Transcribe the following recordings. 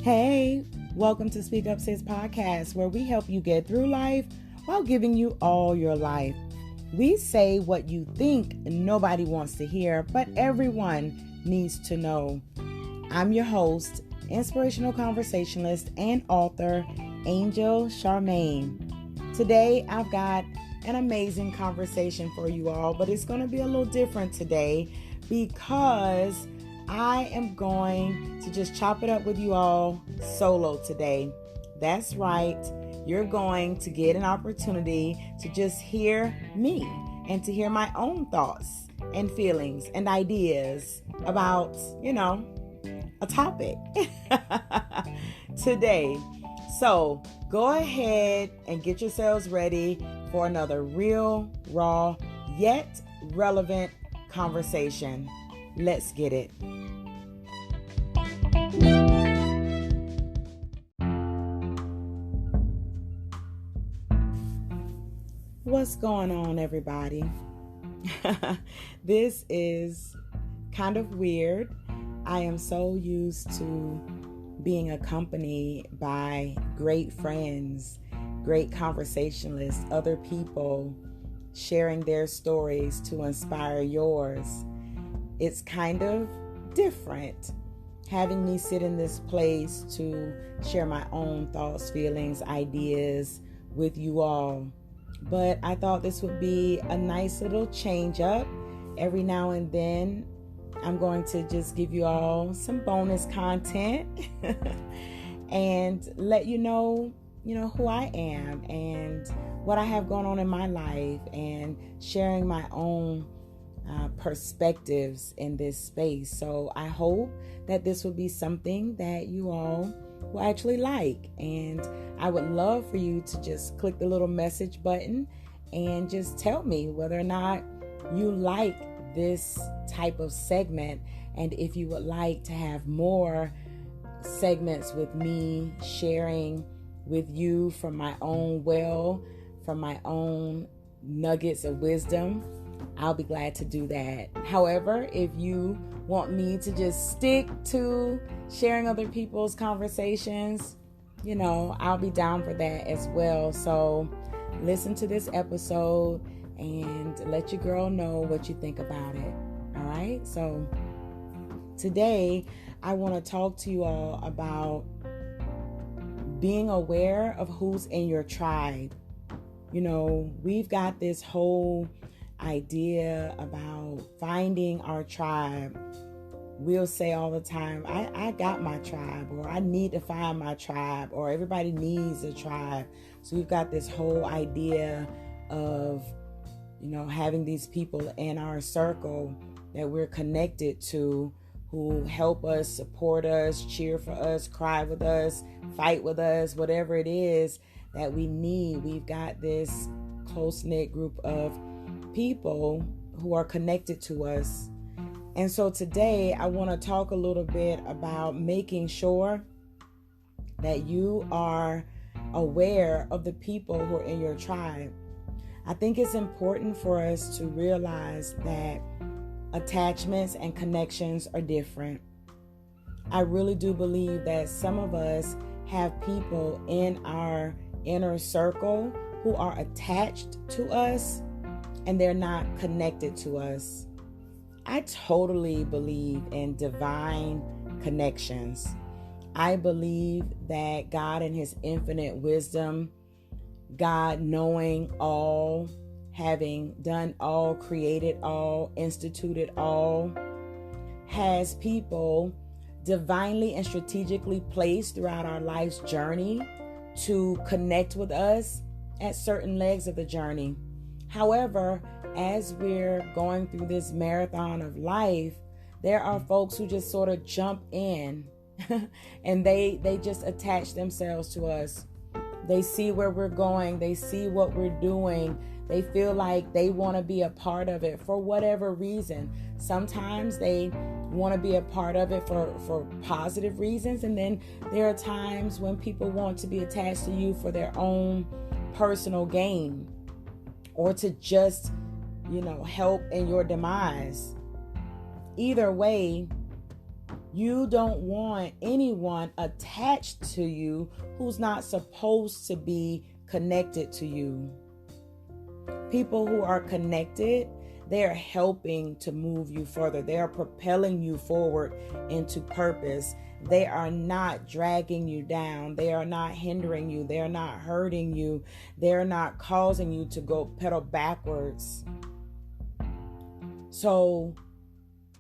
Hey, welcome to Speak Up Sis podcast, where we help you get through life while giving you all your life. We say what you think nobody wants to hear, but everyone needs to know. I'm your host, inspirational conversationalist, and author, Angel Charmaine. Today, I've got an amazing conversation for you all, but it's going to be a little different today because I am going to just chop it up with you all solo today. That's right. You're going to get an opportunity to just hear me and to hear my own thoughts and feelings and ideas about, a topic today. So go ahead and get yourselves ready for another real, raw, yet relevant conversation. Let's get it. What's going on, everybody? This is kind of weird. I am so used to being accompanied by great friends, great conversationalists, other people sharing their stories to inspire yours. It's kind of different having me sit in this place to share my own thoughts, feelings, ideas with you all. But I thought this would be a nice little change up. Every now and then, I'm going to just give you all some bonus content and let you know, who I am and what I have going on in my life and sharing my own perspectives in this space. So I hope that this will be something that you all will actually like. And I would love for you to just click the little message button and just tell me whether or not you like this type of segment, and if you would like to have more segments with me sharing with you from my own nuggets of wisdom, I'll be glad to do that. However, if you want me to just stick to sharing other people's conversations, I'll be down for that as well. So listen to this episode and let your girl know what you think about it. All right. So today I want to talk to you all about being aware of who's in your tribe. We've got this whole idea about finding our tribe. We'll say all the time, I got my tribe, or I need to find my tribe, or everybody needs a tribe. So we've got this whole idea of having these people in our circle that we're connected to, who help us, support us, cheer for us, cry with us, fight with us, whatever it is that we need. We've got this close-knit group of people who are connected to us. And so today I want to talk a little bit about making sure that you are aware of the people who are in your tribe. I think it's important for us to realize that attachments and connections are different. I really do believe that some of us have people in our inner circle who are attached to us and they're not connected to us. I totally believe in divine connections. I believe that God in His infinite wisdom, God knowing all, having done all, created all, instituted all, has people divinely and strategically placed throughout our life's journey to connect with us at certain legs of the journey. However, as we're going through this marathon of life, there are folks who just sort of jump in and they just attach themselves to us. They see where we're going. They see what we're doing. They feel like they want to be a part of it for whatever reason. Sometimes they want to be a part of it for positive reasons. And then there are times when people want to be attached to you for their own personal gain or to just, help in your demise. Either way, You don't want anyone attached to you who's not supposed to be connected to you. People who are connected, they are helping to move you further. They are propelling you forward into purpose. They are not dragging you down. They are not hindering you. They are not hurting you. They are not causing you to go pedal backwards. So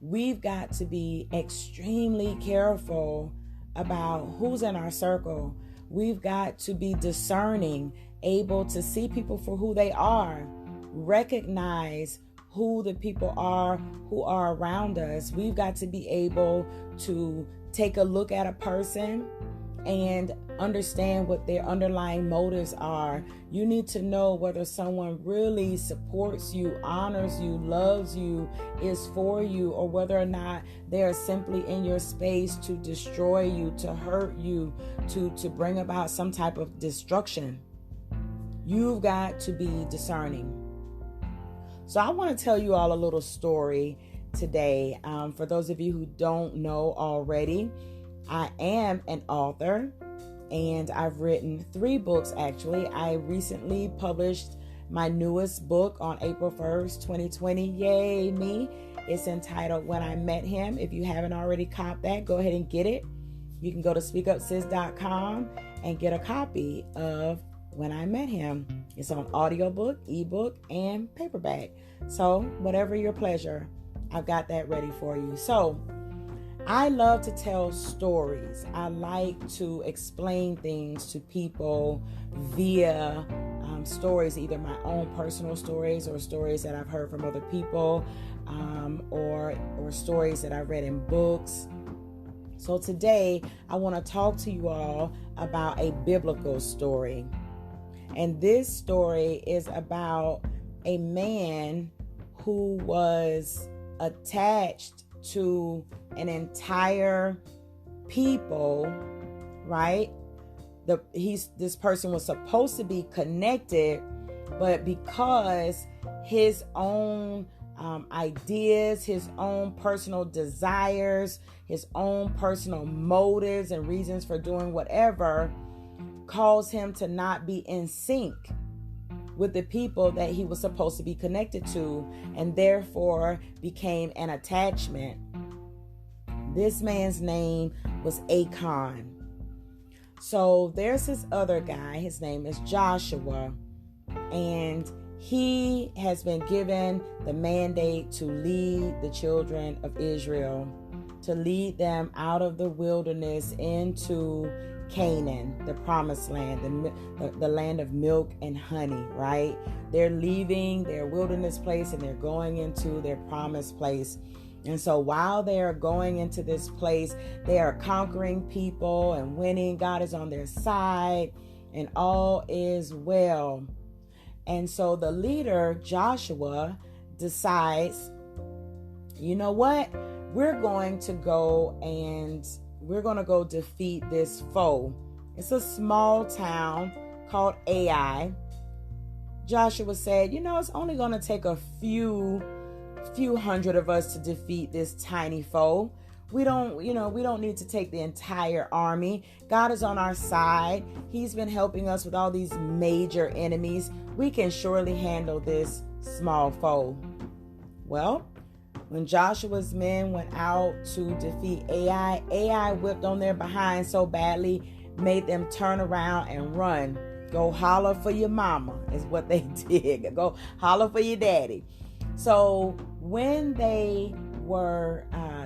we've got to be extremely careful about who's in our circle. We've got to be discerning, able to see people for who they are, recognize who the people are who are around us. We've got to be able to take a look at a person and understand what their underlying motives are. You need to know whether someone really supports you, honors you, loves you, is for you, or whether or not they are simply in your space to destroy you, to hurt you, to bring about some type of destruction. You've got to be discerning. So I want to tell you all a little story today. For those of you who don't know already, I am an author, and I've written 3 books actually. I recently published my newest book on April 1st, 2020. Yay, me. It's entitled When I Met Him. If you haven't already copped that, go ahead and get it. You can go to speakupsis.com and get a copy of When I Met Him. It's on audiobook, ebook, and paperback. So whatever your pleasure, I've got that ready for you. So I love to tell stories. I like to explain things to people via stories, either my own personal stories or stories that I've heard from other people, or stories that I've read in books. So today I want to talk to you all about a biblical story. And this story is about a man who was attached to an entire people, right? This person was supposed to be connected, but because his own ideas, his own personal desires, his own personal motives and reasons for doing whatever caused him to not be in sync with the people that he was supposed to be connected to, and therefore became an attachment. This man's name was Achan. So there's this other guy, his name is Joshua, and he has been given the mandate to lead the children of Israel, to lead them out of the wilderness into Canaan, the promised land, the land of milk and honey, right? They're leaving their wilderness place and they're going into their promised place. And so while they are going into this place, they are conquering people and winning. God is on their side and all is well. And so the leader, Joshua, decides, you know what? We're going to go defeat this foe. It's a small town called Ai. Joshua said, it's only going to take a few hundred of us to defeat this tiny foe. We don't need to take the entire army. God is on our side. He's been helping us with all these major enemies. We can surely handle this small foe. Well, when Joshua's men went out to defeat Ai whipped on their behind so badly, made them turn around and run. Go holler for your mama is what they did. Go holler for your daddy. So when they were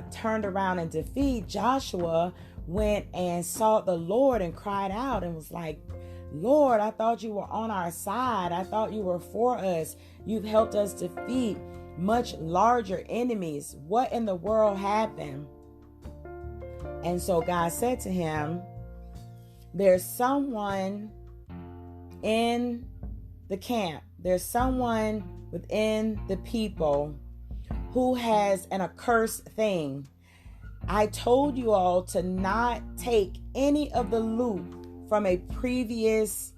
turned around and defeated, Joshua went and sought the Lord and cried out and was like, Lord, I thought you were on our side. I thought you were for us. You've helped us defeat much larger enemies. What in the world happened? And so God said to him, there's someone in the camp. There's someone within the people who has an accursed thing. I told you all to not take any of the loot from a previous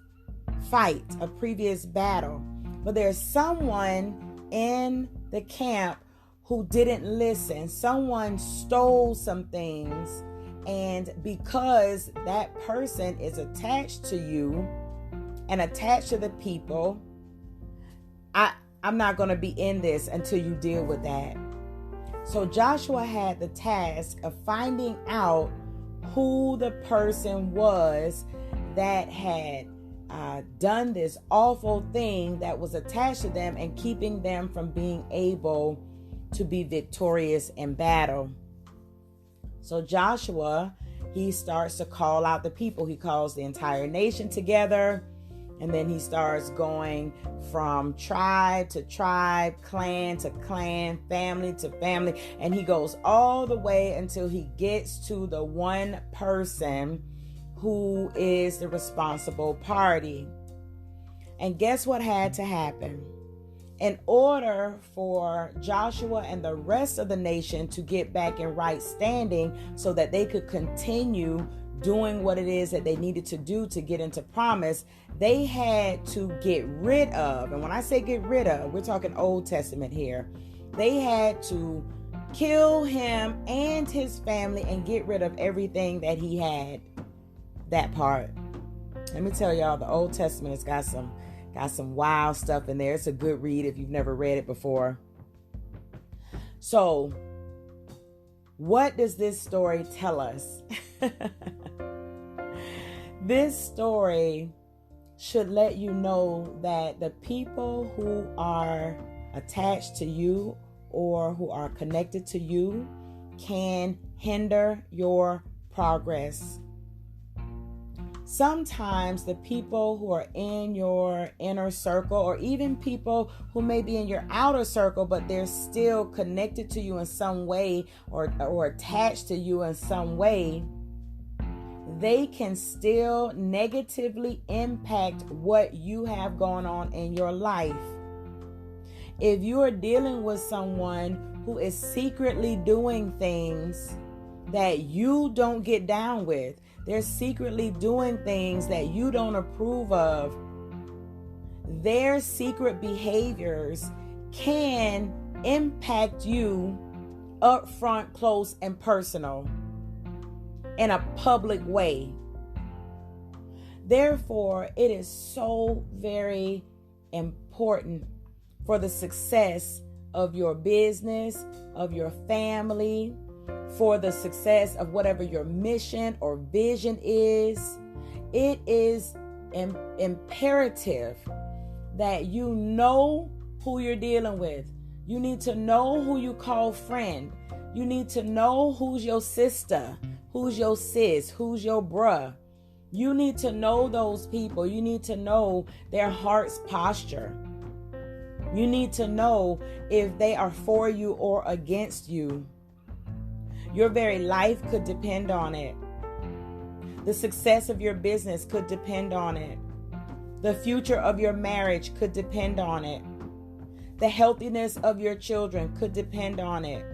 fight, a previous battle. But there's someone in the camp who didn't listen. Someone stole some things, and because that person is attached to you and attached to the people, I'm not going to be in this until you deal with that. So Joshua had the task of finding out who the person was that had done this awful thing that was attached to them and keeping them from being able to be victorious in battle. So Joshua, he starts to call out the people. He calls the entire nation together, and then he starts going from tribe to tribe, clan to clan, family to family, and he goes all the way until he gets to the one person who is the responsible party. And guess what had to happen? In order for Joshua and the rest of the nation to get back in right standing so that they could continue doing what it is that they needed to do to get into promise, they had to get rid of, and when I say get rid of, we're talking Old Testament here. They had to kill him and his family and get rid of everything that he had. That part. Let me tell y'all, the Old Testament has got some wild stuff in there. It's a good read if you've never read it before. So, what does this story tell us? This story should let you know that the people who are attached to you or who are connected to you can hinder your progress. Sometimes the people who are in your inner circle, or even people who may be in your outer circle, but they're still connected to you in some way or attached to you in some way, they can still negatively impact what you have going on in your life. If you are dealing with someone who is secretly doing things that you don't get down with, they're secretly doing things that you don't approve of, their secret behaviors can impact you up front, close, and personal in a public way. Therefore, it is so very important for the success of your business, of your family, for the success of whatever your mission or vision is. It is imperative that you know who you're dealing with. You need to know who you call friend. You need to know who's your sister, who's your sis, who's your bruh. You need to know those people. You need to know their heart's posture. You need to know if they are for you or against you. Your very life could depend on it. The success of your business could depend on it. The future of your marriage could depend on it. The healthiness of your children could depend on it.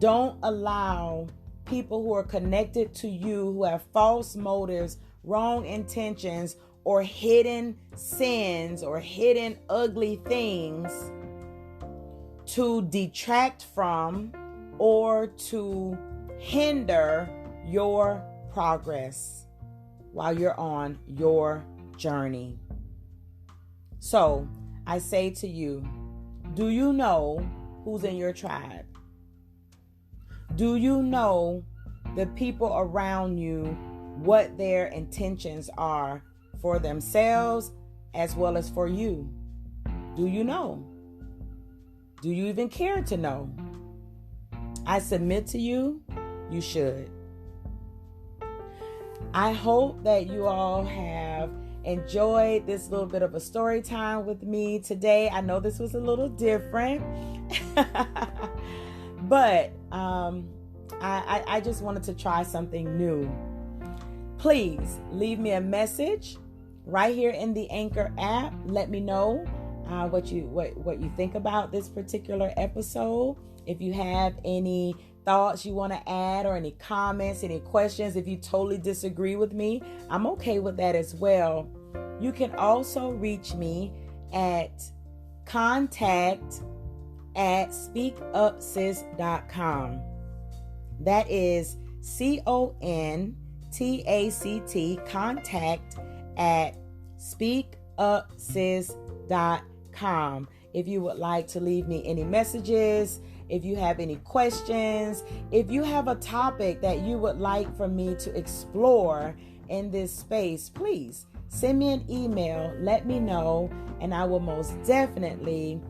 Don't allow people who are connected to you who have false motives, wrong intentions, or hidden sins or hidden ugly things to detract from or to hinder your progress while you're on your journey. So I say to you, do you know who's in your tribe? Do you know the people around you, what their intentions are for themselves as well as for you? Do you know? Do you even care to know? I submit to you, you should. I hope that you all have enjoyed this little bit of a story time with me today. I know this was a little different, but I just wanted to try something new. Please leave me a message right here in the Anchor app. Let me know what you think about this particular episode. If you have any thoughts you want to add or any comments, any questions, if you totally disagree with me, I'm okay with that as well. You can also reach me at contact at speakupsis.com. That is CONTACT, contact at speakupsis.com. If you would like to leave me any messages, if you have any questions, if you have a topic that you would like for me to explore in this space, please send me an email, let me know, and I will most definitely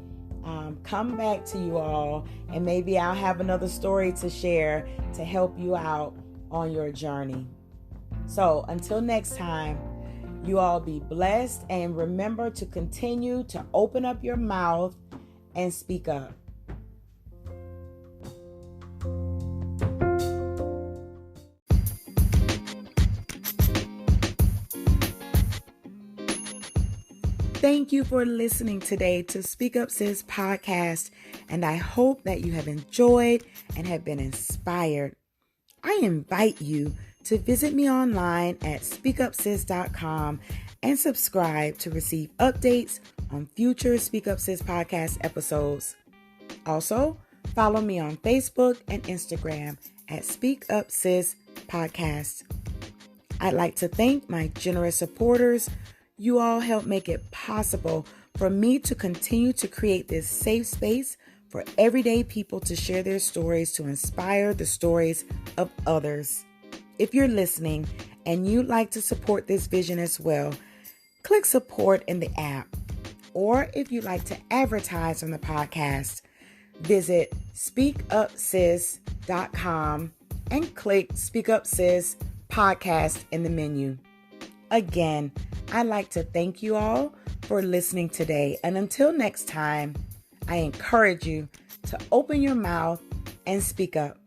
come back to you all, and maybe I'll have another story to share to help you out on your journey. So until next time, you all be blessed, and remember to continue to open up your mouth and speak up. Thank you for listening today to Speak Up Sis podcast, and I hope that you have enjoyed and have been inspired. I invite you to visit me online at speakupsis.com and subscribe to receive updates on future Speak Up Sis podcast episodes. Also, follow me on Facebook and Instagram at Speak Up Sis Podcast. I'd like to thank my generous supporters. You all help make it possible for me to continue to create this safe space for everyday people to share their stories to inspire the stories of others. If you're listening and you'd like to support this vision as well, click support in the app. Or if you'd like to advertise on the podcast, visit speakupsis.com and click Speak Up Sis podcast in the menu. Again, I'd like to thank you all for listening today. And until next time, I encourage you to open your mouth and speak up.